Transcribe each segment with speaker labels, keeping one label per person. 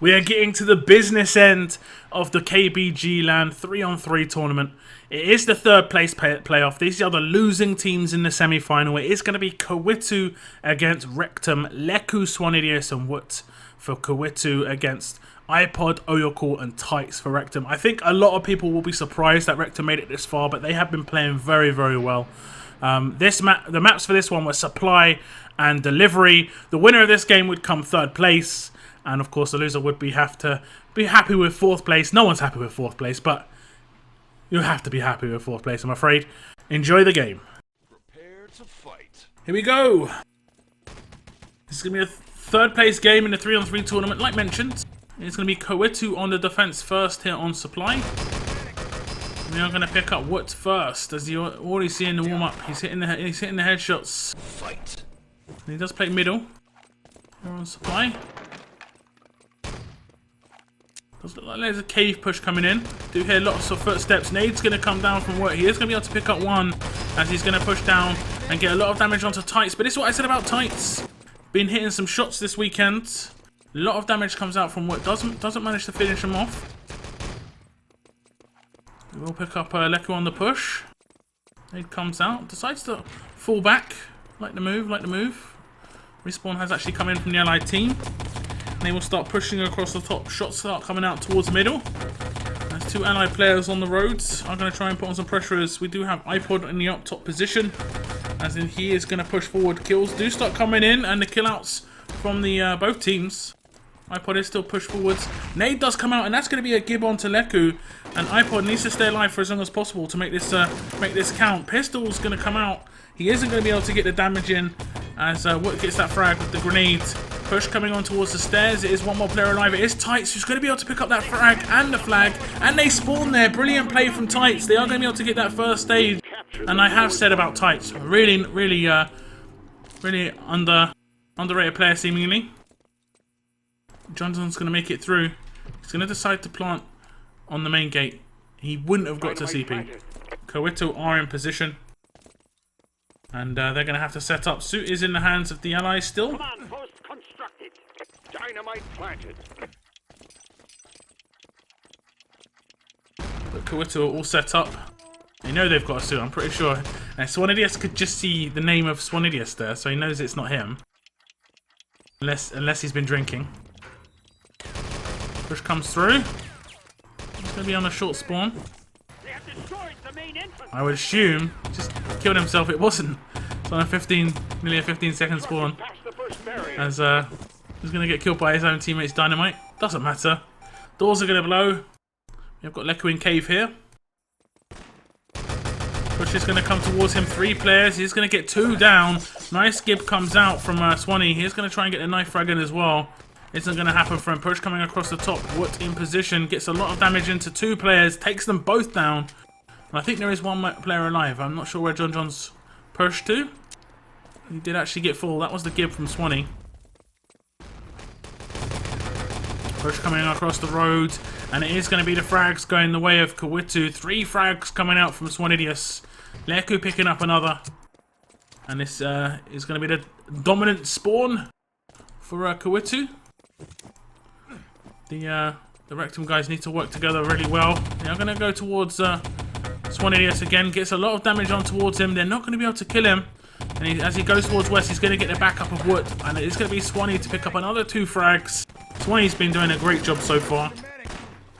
Speaker 1: We are getting to the business end of the KBG LAN 3on3 tournament. It is the third place playoff. These are the losing teams in the semi-final. It is going to be KURWITTU against REKTEM, Leku, SwanIdios and WUT for KURWITTU against iPod, Oyoko and Tights for REKTEM. I think a lot of people will be surprised that REKTEM made it this far, but they have been playing very, very well. The maps for this one were Supply and Delivery. The winner of this game would come third place. And of course the loser would have to be happy with fourth place. No one's happy with fourth place, but you have to be happy with fourth place, I'm afraid. Enjoy the game.
Speaker 2: Prepare to fight.
Speaker 1: Here we go. This is going to be a third place game in the 3on3 tournament, like mentioned. It's going to be KURWITTU on the defense first here on Supply. We are going to pick up WUT first, as you already see in the warm-up. He's hitting the headshots.
Speaker 2: Fight.
Speaker 1: And he does play middle. Here on Supply. Does look like there's a cave push coming in. Do hear lots of footsteps. Nade's going to come down from WUT. He is going to be able to pick up one as he's going to push down and get a lot of damage onto Tights. But this is what I said about Tights. Been hitting some shots this weekend. A lot of damage comes out from WUT. Doesn't manage to finish him off. We'll pick up Leku on the push. Nade comes out. Decides to fall back. Like the move, like the move. Respawn has actually come in from the allied team. They will start pushing across the top. Shots start coming out towards middle. There's two allied players on the roads. I'm going to try and put on some pressure as we do have iPod in the up top position. As in he is going to push forward. Kills do start coming in and the kill outs from the both teams. iPod is still pushed forwards. Nade does come out and that's going to be a gib onto Leku. And iPod needs to stay alive for as long as possible to make this count. Pistol's going to come out. He isn't going to be able to get the damage in as WUT gets that frag with the grenade. Push coming on towards the stairs. It is one more player alive. It is Tights who's going to be able to pick up that frag and the flag. And they spawn there. Brilliant play from Tights. They are going to be able to get that first stage. And I have said about Tights, really underrated player seemingly. Johnson's going to make it through. He's going to decide to plant on the main gate. He wouldn't have got to CP. KURWITTU are in position. And they're going to have to set up. Suit is in the hands of the allies still.
Speaker 2: Command post constructed. Dynamite planted.
Speaker 1: But KURWITTU are all set up. They know they've got a suit, I'm pretty sure. And SwanIdios could just see the name of SwanIdios there, so he knows it's not him. Unless he's been drinking. Push comes through. He's going to be on a short spawn. I would assume he just killed himself. It wasn't. It's on a nearly a 15-second spawn. As he's going to get killed by his own teammates Dynamite. Doesn't matter. Doors are going to blow. We've got Leku in cave here. Push is going to come towards him. 3 players. He's going to get 2 down. Nice gib comes out from Swanee. He's going to try and get the knife frag in as well. Isn't going to happen for him. Push coming across the top. WUT in position. Gets a lot of damage into 2 players. Takes them both down. And I think there is 1 player alive. I'm not sure where John's pushed to. He did actually get full. That was the gib from Swanee. Push coming across the road. And it is going to be the frags going the way of KURWITTU. 3 frags coming out from SwanIdios. Leku picking up another. And this is going to be the dominant spawn for KURWITTU. The REKTEM guys need to work together really well. They are going to go towards SwanIdios again. Gets a lot of damage on towards him. They're not going to be able to kill him. And as he goes towards west, he's going to get the backup of WUT. And it is going to be Swanee to pick up another 2 frags. Swanee's been doing a great job so far.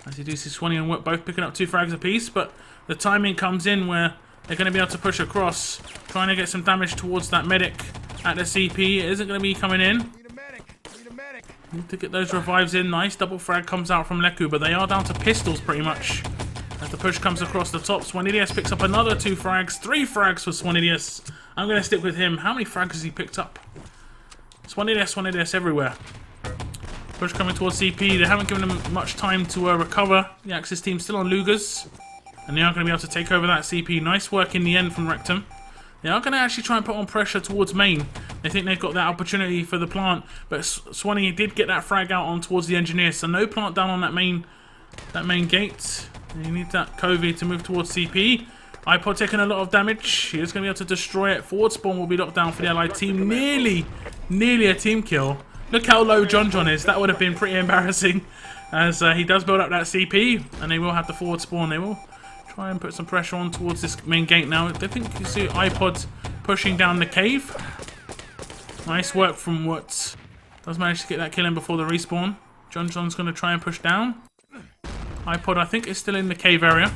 Speaker 1: As you do see Swanee and WUT both picking up 2 frags apiece. But the timing comes in where they're going to be able to push across. Trying to get some damage towards that medic at the CP. It isn't going to be coming in. Need to get those revives in. Nice double frag comes out from Leku, but they are down to pistols pretty much. As the push comes across the top, SwanIdios picks up another 2 frags. 3 frags for SwanIdios. I'm going to stick with him. How many frags has he picked up? SwanIdios everywhere. Push coming towards CP. They haven't given him much time to recover. The Axis team still on Lugas. And they are going to be able to take over that CP. Nice work in the end from REKTEM. They are going to actually try and put on pressure towards main. They think they've got that opportunity for the plant. But Swanee did get that frag out on towards the engineer. So no plant down on that main gate. And you need that Covey to move towards CP. iPod taking a lot of damage. He is going to be able to destroy it. Forward spawn will be locked down for the allied team. Nearly a team kill. Look how low John is. That would have been pretty embarrassing. As he does build up that CP. And they will have the forward spawn. They will try and put some pressure on towards this main gate now. I think you see iPod pushing down the cave. Nice work from Woods. Does manage to get that kill in before the respawn. John's going to try and push down. iPod, I think, is still in the cave area.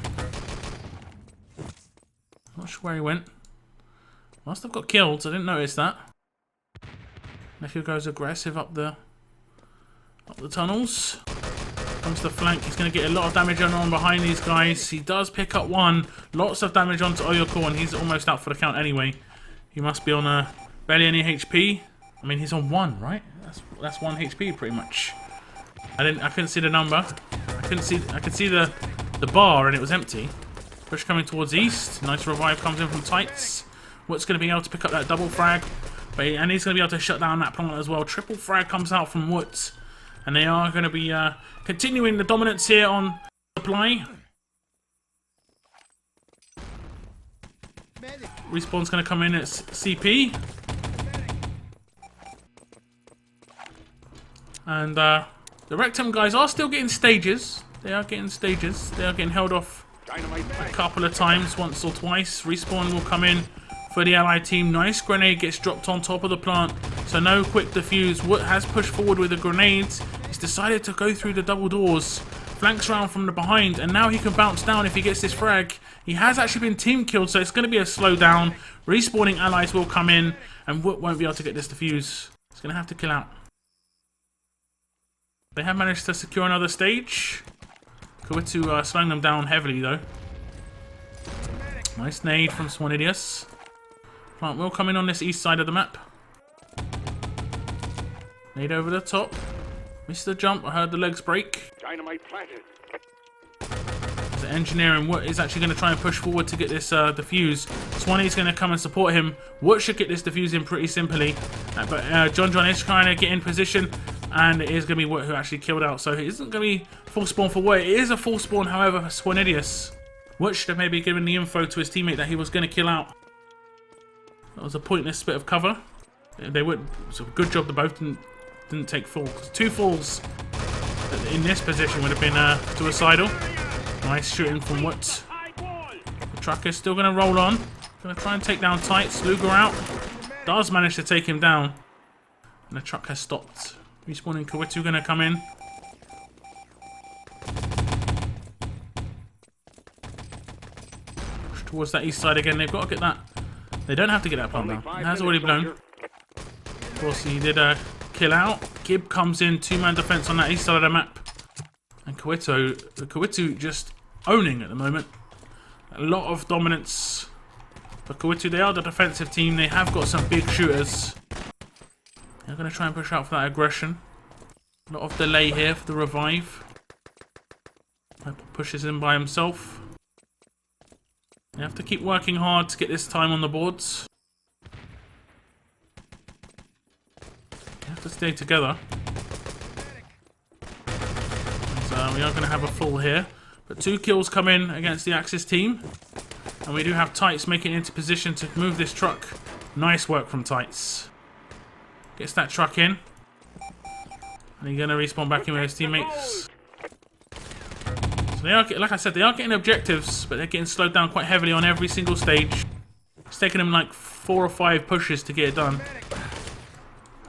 Speaker 1: Not sure where he went. Must have got killed. I didn't notice that. Nephew goes aggressive up the tunnels. Comes to the flank. He's going to get a lot of damage on behind these guys. He does pick up one. Lots of damage onto Oyoko, and he's almost out for the count anyway. He must be on barely any HP. I mean, he's on 1, right? That's 1 HP pretty much. I couldn't see the number. I could see the bar, and it was empty. Push coming towards east. Nice revive comes in from Tights. What's going to be able to pick up that double frag, and he's going to be able to shut down that plant as well. Triple frag comes out from Woods, and they are going to be continuing the dominance here on supply. Respawn's going to come in at CP, and the REKTEM guys are still getting stages. They are getting stages. They are getting held off a couple of times, once or twice. Respawn will come in for the allied team. Nice grenade gets dropped on top of the plant, so no quick defuse. Wood has pushed forward with the grenades. He's decided to go through the double doors, flanks around from the behind, and now he can bounce down if he gets this frag. He has actually been team killed, so it's going to be a slowdown. Respawning allies will come in, and Wood won't be able to get this defuse. He's going to have to kill out. They have managed to secure another stage. KURWITTU slowing them down heavily though. Nice nade from Swanidius. Plant will come in on this east side of the map. Nade over the top. Missed the jump. I heard the legs break.
Speaker 2: Dynamite planted.
Speaker 1: The engineering Woot is actually going to try and push forward to get this defuse. Swanee's going to come and support him. Woot should get this defuse in pretty simply. But John is trying to get in position. And it is going to be Woot who actually killed out. So it isn't going to be full spawn for Woot. It is a full spawn, however, for Swanidius. Woot should have maybe given the info to his teammate that he was going to kill out. That was a pointless bit of cover. They would. So good job. The both didn't take full. 2 falls in this position would have been suicidal. Nice shooting from Woot. The truck is still going to roll on. Going to try and take down Tights. Luger out. Does manage to take him down. And the truck has stopped. Respawning KURWITTU going to come in. Push towards that east side again. They've got to get that. They don't have to get that plant down. It has already blown. Of course, he did kill out. Gib comes in. 2-man defense on that east side of the map. And KURWITTU just owning at the moment. A lot of dominance for KURWITTU. They are the defensive team. They have got some big shooters. They're going to try and push out for that aggression. A lot of delay here for the revive. Pushes in by himself. They have to keep working hard to get this time on the boards. They have to stay together. So we are going to have a full here. But 2 kills come in against the Axis team. And we do have Tights making it into position to move this truck. Nice work from Tights. Gets that truck in. And he's going to respawn back in with his teammates. So they are, like I said, they are getting objectives, but they're getting slowed down quite heavily on every single stage. It's taking them like 4 or 5 pushes to get it done.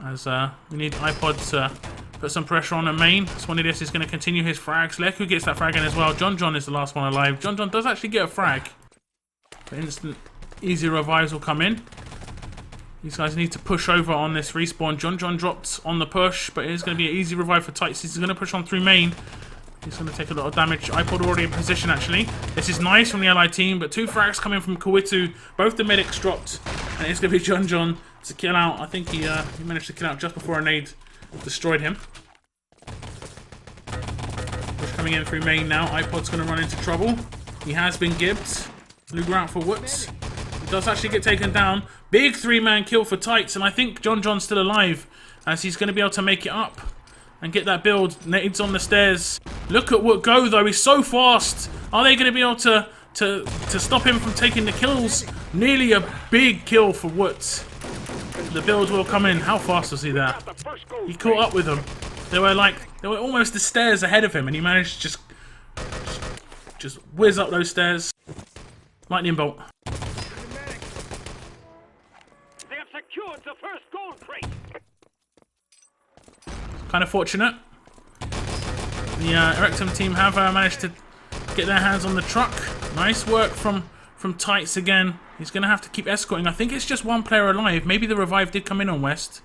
Speaker 1: As we need iPod to put some pressure on the main. Swanidius is going to continue his frags. Leku gets that frag in as well. John is the last one alive. John does actually get a frag. But instant easy revives will come in. These guys need to push over on this respawn. John dropped on the push, but it's going to be an easy revive for Tights. He's going to push on through main. He's going to take a lot of damage. iPod already in position, actually. This is nice from the allied team, but 2 frags coming from KURWITTU. Both the medics dropped, and it's going to be John to kill out. I think he managed to kill out just before a nade destroyed him. Push coming in through main now. iPod's going to run into trouble. He has been gibbed. Luger out for Woods. He does actually get taken down. Big 3-man kill for Tights, and I think John's still alive, as he's going to be able to make it up and get that build. Nades on the stairs. Look at Wood go though. He's so fast. Are they going to be able to stop him from taking the kills? Nearly a big kill for Wood. The build will come in. How fast was he there?
Speaker 2: Got the first gold
Speaker 1: He caught up with them. They were almost the stairs ahead of him, and he managed to just whiz up those stairs. Lightning bolt.
Speaker 2: They have secured the first gold crate.
Speaker 1: Kind of fortunate. The REKTEM team have managed to get their hands on the truck. Nice work from Tights again. He's going to have to keep escorting. I think it's just one player alive. Maybe the revive did come in on West.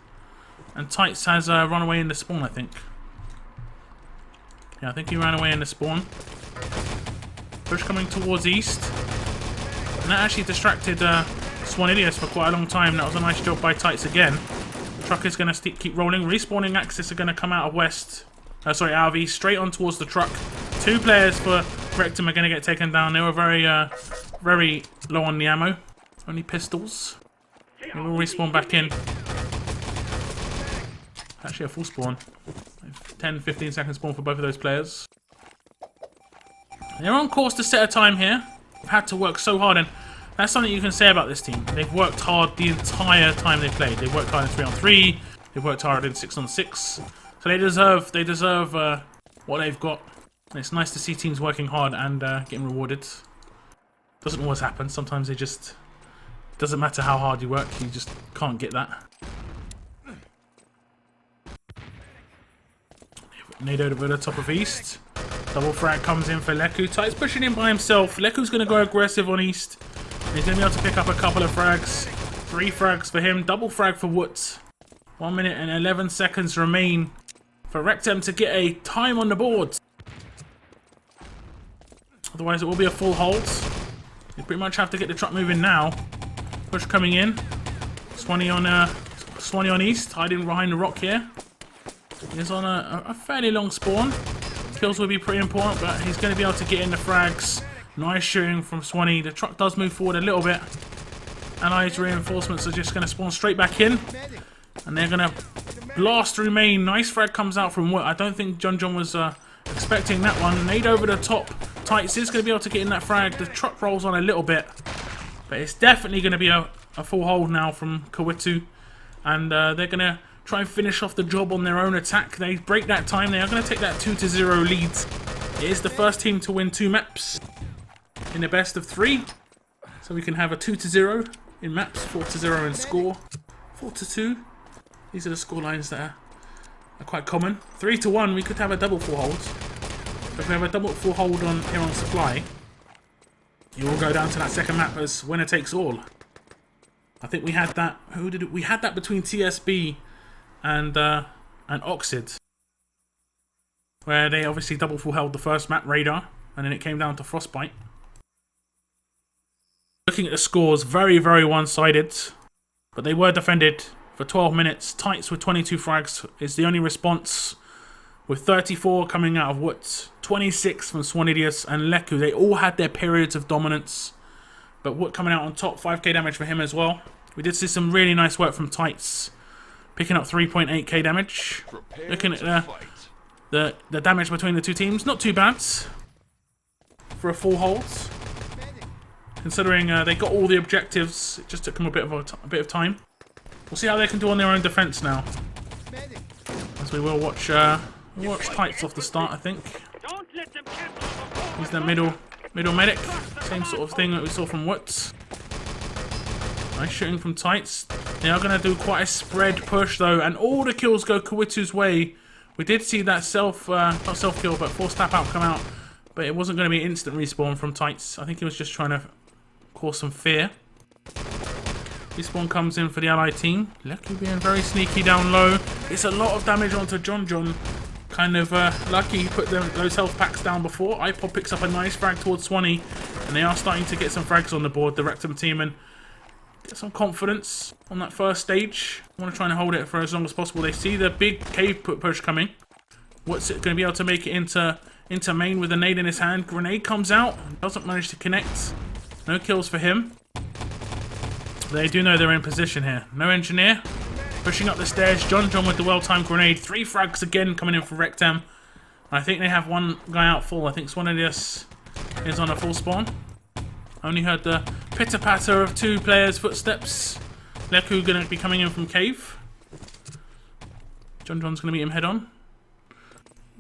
Speaker 1: And Tights has run away in the spawn, I think. Yeah, I think he ran away in the spawn. Push coming towards East. And that actually distracted SwanIdius for quite a long time. That was a nice job by Tights again. The truck is going to keep rolling. Respawning Axis are going to come out of West. Out of East, straight on towards the truck. 2 players for REKTEM are going to get taken down. They were very low on the ammo. Only pistols. They will respawn back in. Actually a full spawn. 10-15 second spawn for both of those players. They're on course to set a time here. They've had to work so hard, and that's something you can say about this team. They've worked hard the entire time they played. They've worked hard in 3-on-3. They've worked hard in 6-on-6. So they deserve what they've got. And it's nice to see teams working hard and getting rewarded. Doesn't always happen. Sometimes they just... Doesn't matter how hard you work, you just can't get that. Nade over the top of East. Double frag comes in for Leku. Tights pushing in by himself. Leku's going to go aggressive on East. He's going to be able to pick up a couple of frags. 3 frags for him. Double frag for Woods. 1 minute and 11 seconds remain for REKTEM to get a time on the board. Otherwise it will be a full hold. You pretty much have to get the truck moving now. Push coming in. Swanee on East, hiding behind the rock here. He's on a fairly long spawn. Kills will be pretty important, but he's going to be able to get in the frags. Nice shooting from Swanee. The truck does move forward a little bit. Allied reinforcements are just going to spawn straight back in. And they're going to blast through main. Nice frag comes out from Wood. I don't think John was expecting that one. Nade over the top. Tights is going to be able to get in that frag. The truck rolls on a little bit. But it's definitely going to be a full hold now from KURWITTU. And they're going to try and finish off the job on their own attack. They break that time. They are going to take that 2-0 lead. It is the first team to win 2 maps in the best of 3. So we can have a 2-0 in maps, 4-0 in score, 4-2. These are the score lines that are quite common. 3-1, we could have a double full hold. If we have a double full hold on here on supply, you will go down to that second map as winner takes all. I think we had that. We had that between TSB and Oxid, where they obviously double full held the first map, Radar, and then it came down to Frostbite. Looking at the scores, very, very one-sided, but they were defended for 12 minutes. Tights with 22 frags is the only response, with 34 coming out of Woods, 26 from SwanIdius and Leku. They all had their periods of dominance, but Wood coming out on top, 5k damage for him as well. We did see some really nice work from Tights, picking up 3.8k damage. Looking at the damage between the two teams, not too bad for a full hold. Considering they got all the objectives, it just took them a bit of time. We'll see how they can do on their own defense now. As we will watch Tights off the start, I think. He's the middle medic. Same sort of thing that we saw from Woods. Nice shooting from Tights. They are going to do quite a spread push though, and all the kills go KURWITTU's way. We did see that not self-kill, but forced tap out come out. But it wasn't going to be an instant respawn from Tights. I think he was just trying to cause some fear. Respawn comes in for the allied team. Lucky being very sneaky down low. It's a lot of damage onto John. Kind of lucky he put those health packs down before. iPod picks up a nice frag towards Swanee. And they are starting to get some frags on the board, the REKTEM team, and get some confidence on that first stage. I want to try and hold it for as long as possible. They see the big cave push coming. What's it going to be able to make it into main with a nade in his hand? Grenade comes out. Doesn't manage to connect. No kills for him. They do know they're in position here. No engineer. Pushing up the stairs. John with the well-timed grenade. 3 frags again coming in for REKTEM. I think they have one guy out full. I think SwanIdius is on a full spawn. Only heard the pitter-patter of 2 players' footsteps. Leku going to be coming in from cave. John's going to meet him head on.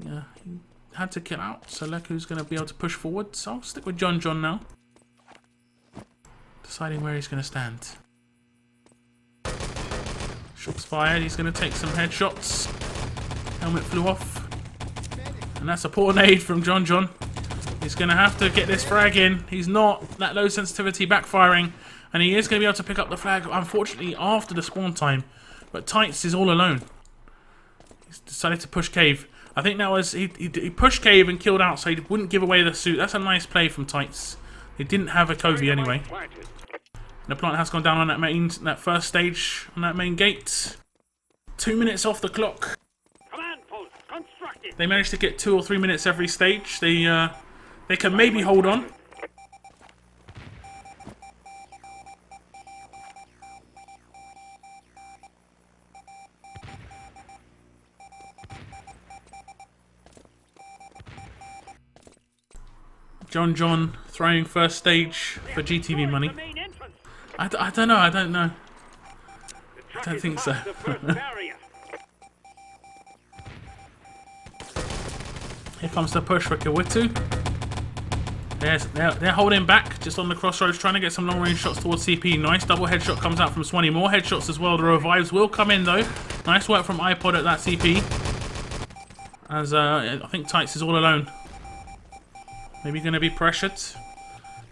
Speaker 1: Yeah, he had to kill out, so Leku's going to be able to push forward. So I'll stick with John now. Deciding where he's going to stand. Shots fired. He's going to take some headshots. Helmet flew off. And that's a poor nade from John. He's going to have to get this frag in. He's not. That low sensitivity backfiring. And he is going to be able to pick up the flag, unfortunately, after the spawn time. But Tights is all alone. He's decided to push cave. I think that was... He pushed cave and killed out, so he wouldn't give away the suit. That's a nice play from Tights. He didn't have a Covey anyway. The plant has gone down on that first stage, on that main gate. 2 minutes off the clock. They managed to get 2 or 3 minutes every stage. They can maybe hold on. John throwing first stage for GTV money. I don't know. I don't think so. Here comes the push for KURWITTU. They're holding back just on the crossroads, trying to get some long range shots towards CP. Nice double headshot comes out from Swanee. More headshots as well. The revives will come in though. Nice work from iPod at that CP. As I think Tights is all alone. Maybe going to be pressured.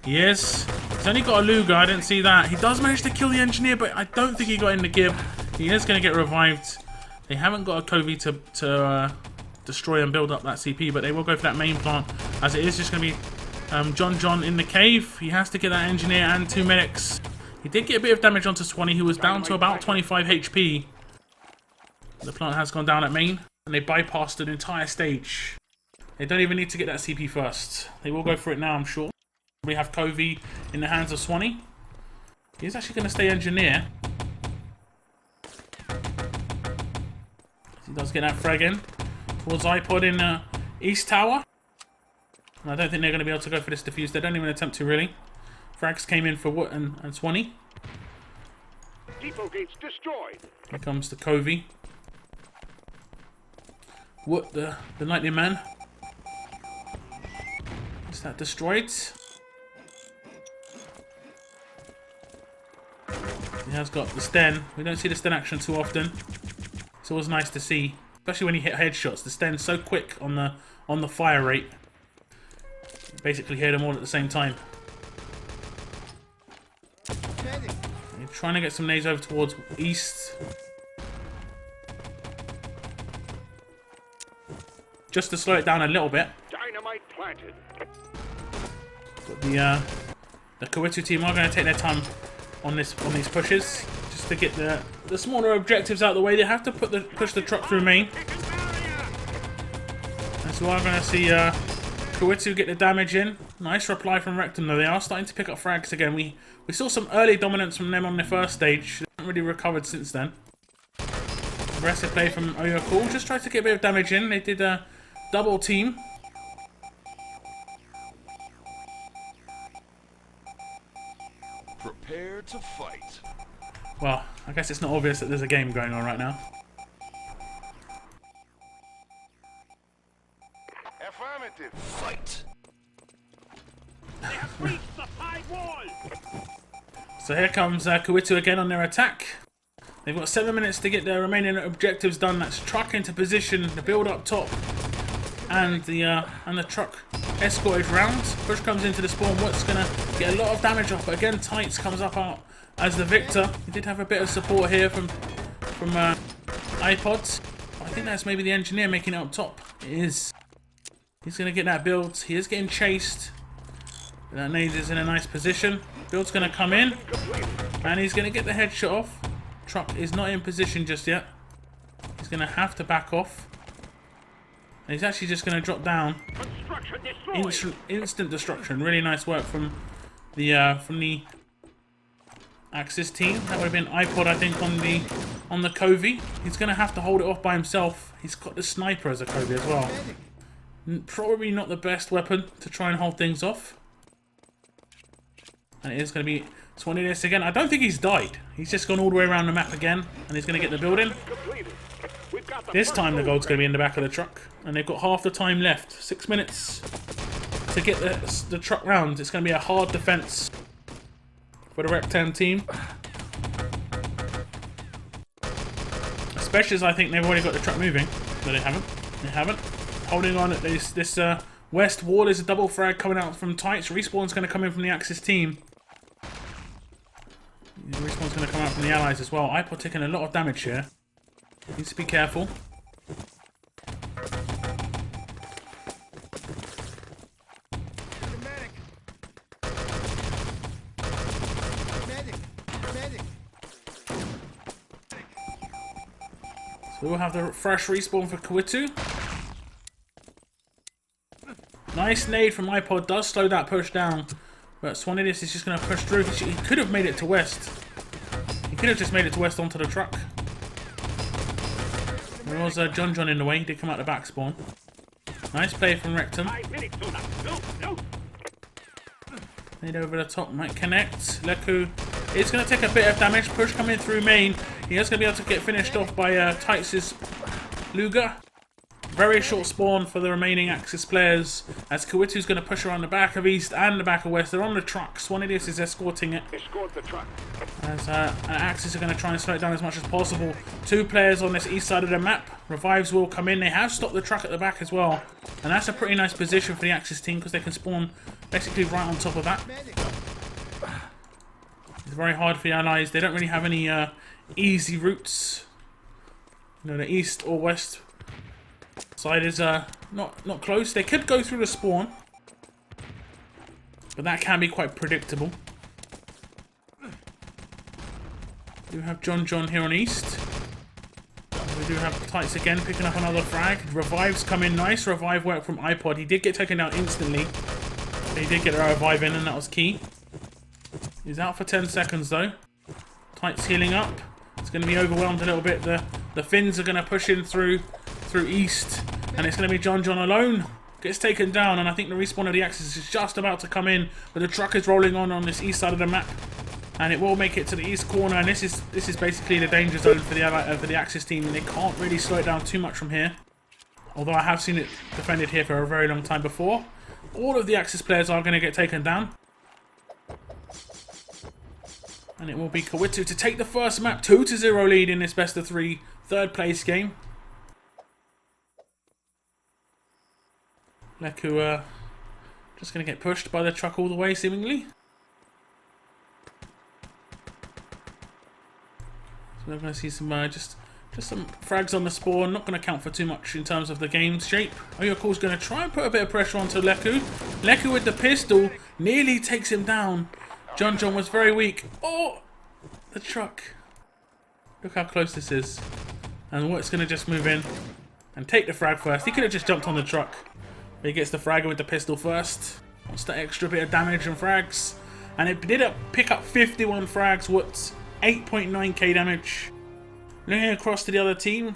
Speaker 1: He is. He's only got a Luger. I didn't see that. He does manage to kill the engineer, but I don't think he got in the gib. He is going to get revived. They haven't got a Covey to destroy and build up that CP, but they will go for that main plant, as it is just going to be John in the cave. He has to get that engineer and 2 medics. He did get a bit of damage onto Swanee, who was down to about 25 HP. The plant has gone down at main, and they bypassed an entire stage. They don't even need to get that CP first. They will go for it now, I'm sure. We have Covey in the hands of Swanee. He's actually going to stay engineer. He does get that frag in towards iPod in East Tower. And I don't think they're going to be able to go for this defuse. They don't even attempt to, really. Frags came in for Wood and Swanee.
Speaker 2: Depot gates destroyed.
Speaker 1: Here comes the Covey. Wood, the Lightning Man. Is that destroyed? He has got the Sten. We don't see the Sten action too often. It's always nice to see, especially when you hit headshots. The Sten's so quick on the fire rate. You basically hit them all at the same time. You're trying to get some nades over towards east. Just to slow it down a little bit.
Speaker 2: Dynamite planted.
Speaker 1: But the KURWITTU team are going to take their time on these pushes, just to get the smaller objectives out of the way. They have to push the truck through main. And so we're going to see KURWITTU get the damage in. Nice reply from REKTEM though. They are starting to pick up frags again. We saw some early dominance from them on the first stage. They haven't really recovered since then. Aggressive play from Oyoko. Just tried to get a bit of damage in. They did a double team.
Speaker 2: Prepare to fight.
Speaker 1: Well, I guess it's not obvious that there's a game going on right now.
Speaker 2: Affirmative. Fight. They have reached the high wall.
Speaker 1: So here comes KURWITTU again on their attack. They've got 7 minutes to get their remaining objectives done. That's truck into position, the build up top, and the truck escorted round. Push comes into the spawn. What's gonna get a lot of damage off, but again Tights comes up out as the victor. He did have a bit of support here from iPods. I think that's maybe the engineer making it up top. It is. He's gonna get that build. He is getting chased. That nade is in a nice position. Build's gonna come in, and he's gonna get the headshot off. Truck is not in position just yet. He's gonna have to back off. And he's actually just gonna drop down. Instant destruction. Really nice work from the Axis team. That would have been iPod, I think, on the Covey. He's gonna have to hold it off by himself. He's got the sniper as a Covey as well. Probably not the best weapon to try and hold things off. And it is going to be Swanidius again. I don't think he's died. He's just gone all the way around the map again, and he's going to get the building. This time the gold's going to be in the back of the truck, and they've got half the time left. 6 minutes to get the truck round. It's going to be a hard defense for the REKTEM team. Especially as I think they've already got the truck moving. But they haven't. They haven't. Holding on at this west wall is a double frag coming out from Tights. Respawn's going to come in from the Axis team. Respawn's going to come out from the allies as well. iPod taking a lot of damage here. Needs to be careful. So we'll have the fresh respawn for KURWITTU. Nice nade from iPod, does slow that push down. But Swanidius is just going to push through. He could have made it to west. He could have just made it to west onto the truck. There was John in the way. He did come out the back spawn. Nice play from REKTEM. Nade over the top, might connect. Leku is going to take a bit of damage. Push coming through main. He is going to be able to get finished off by Tights' Luger. Very short spawn for the remaining Axis players, as KURWITTU's going to push around the back of East and the back of West. They're on the truck. Swanidius is escorting it.
Speaker 2: Escort the truck.
Speaker 1: As Axis are going to try and slow it down as much as possible. 2 players on this east side of the map. Revives will come in. They have stopped the truck at the back as well. And that's a pretty nice position for the Axis team, because they can spawn basically right on top of that. It's very hard for the allies. They don't really have any easy routes. You know, the east or west side is not close. They could go through the spawn, but that can be quite predictable. We do have John here on east. We do have Tights again picking up another frag. Revives come in nice. Revive work from iPod. He did get taken out instantly. But he did get a revive in, and that was key. He's out for 10 seconds though. Tights healing up. It's going to be overwhelmed a little bit. The Finns are going to push in through east, and it's going to be John alone. Gets taken down, and I think the respawn of the Axis is just about to come in, but the truck is rolling on this east side of the map, and it will make it to the east corner. And this is basically the danger zone for the Axis team, and they can't really slow it down too much from here. Although I have seen it defended here for a very long time before. All of the Axis players are going to get taken down. And it will be KURWITTU to take the first map, 2-0 lead in this best of 3 third place game. Leku just going to get pushed by the truck all the way, seemingly. So we're going to see some just some frags on the spawn. Not going to count for too much in terms of the game shape. Oyoko's going to try and put a bit of pressure onto Leku. Leku with the pistol nearly takes him down. John was very weak. Oh, the truck. Look how close this is. And Watt's going to just move in and take the frag first. He could have just jumped on the truck. But he gets the fragger with the pistol first. Wants that extra bit of damage and frags. And it did pick up 51 frags. What's 8.9k damage. Looking across to the other team.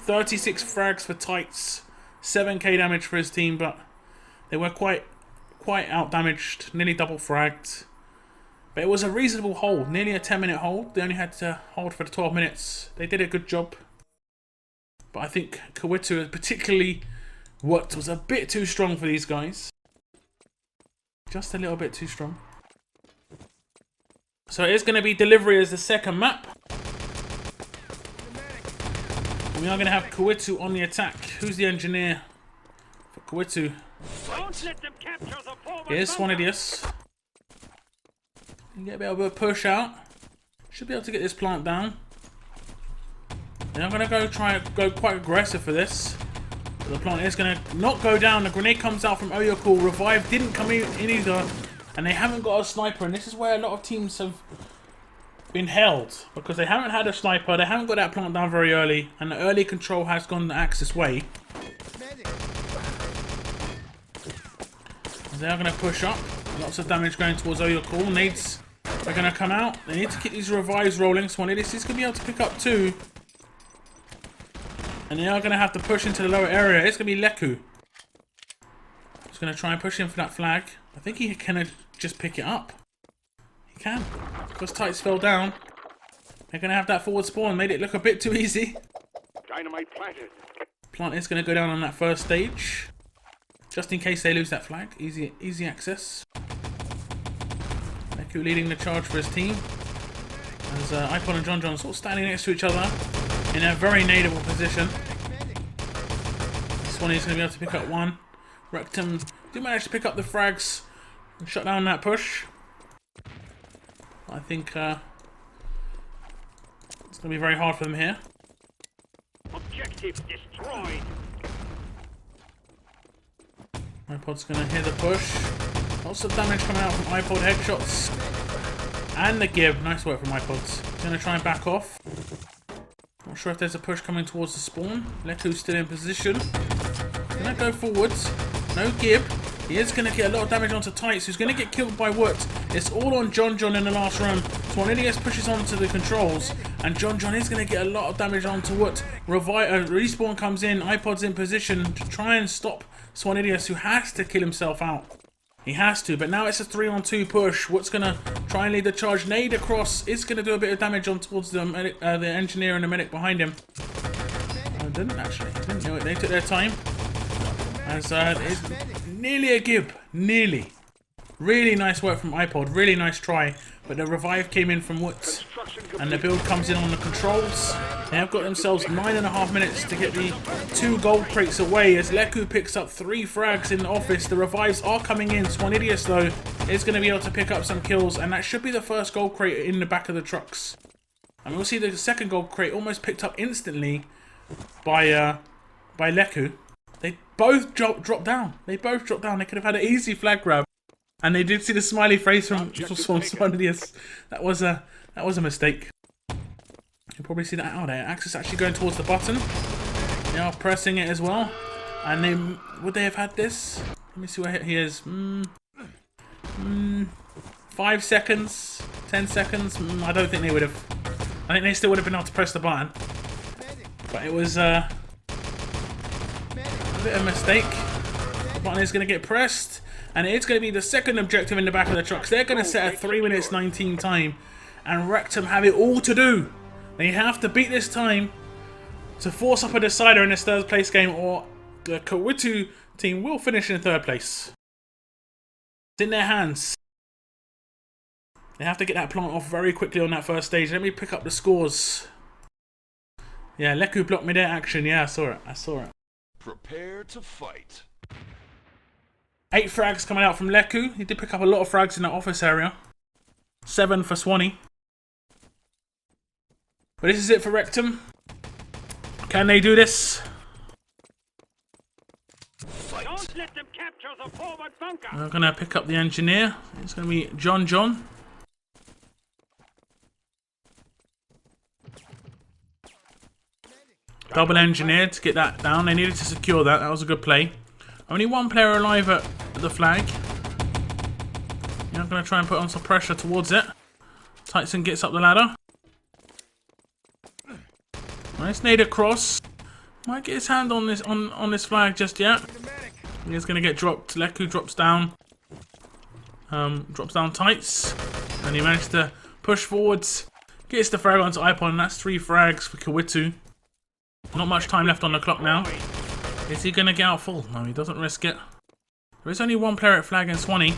Speaker 1: 36 frags for Tights. 7k damage for his team. But they were quite out damaged. Nearly double fragged. But it was a reasonable hold. Nearly a 10-minute hold. They only had to hold for the 12 minutes. They did a good job. But I think KURWITTU, particularly Watt, was a bit too strong for these guys. Just a little bit too strong. So it is going to be delivery as the second map. We are going to have KURWITTU on the attack. Who's the engineer for KURWITTU? Here's Swanidius. Get a bit of a push out. Should be able to get this plant down. And I'm going to go quite aggressive for this. But the plant is going to not go down. The grenade comes out from Oyoko. Revive didn't come in either. And they haven't got a sniper. And this is where a lot of teams have been held. Because they haven't had a sniper. They haven't got that plant down very early. And the early control has gone the Axis way. They are going to push up. Lots of damage going towards Oyoko. Nades are going to come out. They need to keep these revives rolling. Swanidius is going to be able to pick up 2. And they are going to have to push into the lower area. It's going to be Leku. He's going to try and push in for that flag. I think he can just pick it up. He can. Because Tights fell down. They're going to have that forward spawn. Made it look a bit too easy.
Speaker 2: Dynamite planted.
Speaker 1: Plant is going to go down on that first stage. Just in case they lose that flag. Easy access. Leku leading the charge for his team. As iPod and John sort of standing next to each other in a very nadeable position. Swanee's going to be able to pick up one. REKTEM did manage to pick up the frags and shut down that push. I think it's going to be very hard for them here.
Speaker 2: Objective destroyed.
Speaker 1: iPod's going to hit the push. Lots of damage coming out from iPod headshots. And the Gib. Nice work from iPods. Going to try and back off. Not sure if there's a push coming towards the spawn. Leku's still in position. Going to go forwards. No Gib. He is going to get a lot of damage onto Tights, who's going to get killed by Wood. It's all on John in the last round. Swanilius pushes onto the controls, and John is going to get a lot of damage onto Wood. Respawn comes in, iPod's in position to try and stop Swanilius, who has to kill himself out. He has to, but now it's a 3-on-2 push. Wood's going to try and lead the charge. Nade across is going to do a bit of damage on towards the engineer and the medic behind him. Didn't actually. Didn't know it. They took their time. As it's nearly a Gib. Nearly. Really nice work from iPod. Really nice try. But the revive came in from Woods. And the build comes in on the controls. They have got themselves 9.5 minutes to get the 2 gold crates away. As Leku picks up 3 frags in the office. The revives are coming in. Swanidius, though, is going to be able to pick up some kills. And that should be the first gold crate in the back of the trucks. And we'll see the second gold crate almost picked up instantly by Leku. They both dropped down. They both dropped down. They could have had an easy flag grab. And they did see the smiley face from Swanidius. That was a mistake. You'll probably see that out there. Axis actually going towards the button. They are pressing it as well. And would they have had this? Let me see where he is. 5 seconds, 10 seconds. I don't think they would have. I think they still would have been able to press the button. But it was a bit of a mistake. The button is going to get pressed. And it's going to be the second objective in the back of the trucks. They're going to set a 3 minutes 19 time. And REKTEM have it all to do. They have to beat this time to force up a decider in this third place game, or the KURWITTU team will finish in third place. It's in their hands. They have to get that plant off very quickly on that first stage. Let me pick up the scores. Yeah, Leku blocked me there action. Yeah, I saw it.
Speaker 2: Prepare to fight.
Speaker 1: 8 frags coming out from Leku. He did pick up a lot of frags in that office area. 7 for Swanee. But this is it for REKTEM. Can they do this?
Speaker 2: Fight. Don't let them capture the forward bunker.
Speaker 1: We're going to pick up the engineer. It's going to be John. Double engineer to get that down. They needed to secure that. That was a good play. Only 1 player alive at the flag. Yeah, I'm going to try and put on some pressure towards it. Tyson gets up the ladder. Nice nade across. Might get his hand on this flag just yet. He's going to get dropped. Leku drops down. Drops down Tights. And he managed to push forwards. Gets the frag onto iPod, and that's 3 frags for KURWITTU. Not much time left on the clock now. Is he going to get out full? No, he doesn't risk it. There is only 1 player at flag in Swanee.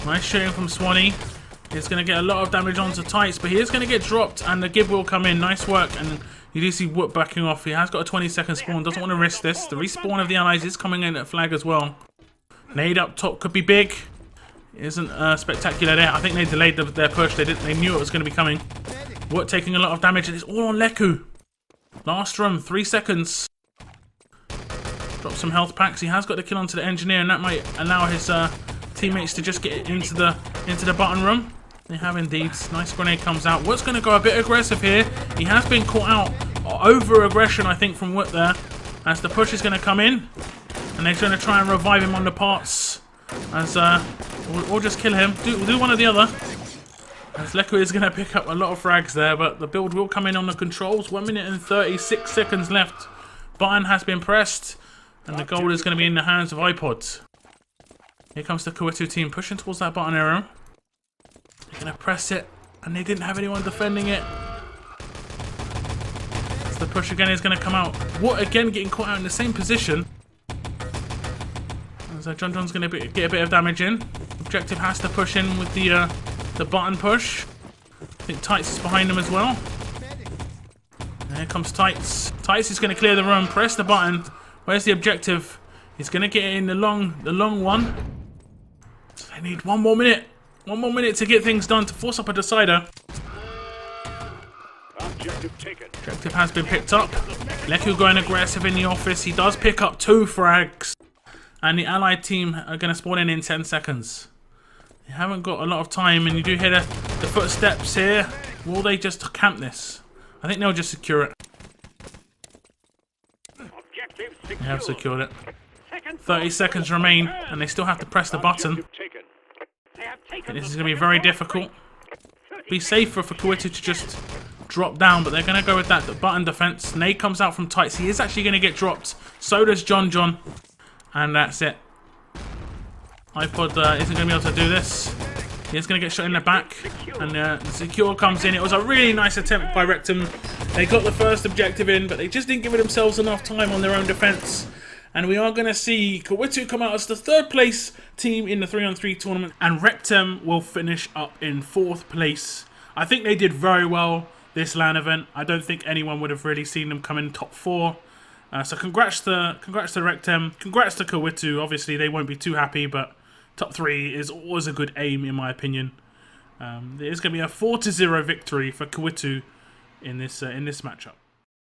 Speaker 1: Nice shooting from Swanee. He's going to get a lot of damage onto Tights, but he is going to get dropped, and the Gib will come in. Nice work, and you do see Whoop backing off. He has got a 20-second spawn. Doesn't want to risk this. The respawn of the allies is coming in at flag as well. Nade up top could be big. It isn't spectacular there. I think they delayed their push. They knew it was going to be coming. Whoop taking a lot of damage, and it's all on Leku. Last room, 3 seconds. Drop some health packs. He has got the kill onto the engineer, and that might allow his teammates to just get into the button room. They have indeed. Nice grenade comes out. Woot's going to go a bit aggressive here. He has been caught out. Over aggression, I think, from Woot there. As the push is going to come in, and they're going to try and revive him on the parts. As or just kill him. Do one or the other. As Leku is going to pick up a lot of frags there, but the build will come in on the controls. 1 minute and 36 seconds left. Button has been pressed, and the goal is going to be in the hands of iPods. Here comes the KURWITTU team pushing towards that button area. Gonna press it, and they didn't have anyone defending it. As the push again is gonna come out. What again getting caught out in the same position. So John John's gonna get a bit of damage in. Objective has to push in with the button push. I think Tights is behind him as well. And here comes Tights. Tights is gonna clear the room. Press the button. Where's the objective? He's gonna get in the long one. So they need 1 more minute. 1 more minute to get things done to force up a decider. Objective has been picked up. Leku going aggressive in the office. He does pick up 2 frags. And the allied team are going to spawn in 10 seconds. They haven't got a lot of time, and you do hear the footsteps here. Will they just camp this? I think they'll just secure it. They have secured it. 30 seconds remain, and they still have to press the button. This is going to be very difficult. Be safer for KURWITTU to just drop down, but they're going to go with the button defense. Nade comes out from Tights. He is actually going to get dropped. So does John John. And that's it. iPod isn't going to be able to do this. He's going to get shot in the back. And the secure comes in. It was a really nice attempt by REKTEM. They got the first objective in, but they just didn't give themselves enough time on their own defense. And we are going to see KURWITTU come out as the 3rd place team in the 3on3 tournament. And REKTEM will finish up in 4th place. I think they did very well this LAN event. I don't think anyone would have really seen them come in top 4. So congrats to REKTEM. Congrats to KURWITTU. Obviously, they won't be too happy, but top 3 is always a good aim, in my opinion. It is going to be a 4-0 victory for KURWITTU in this matchup.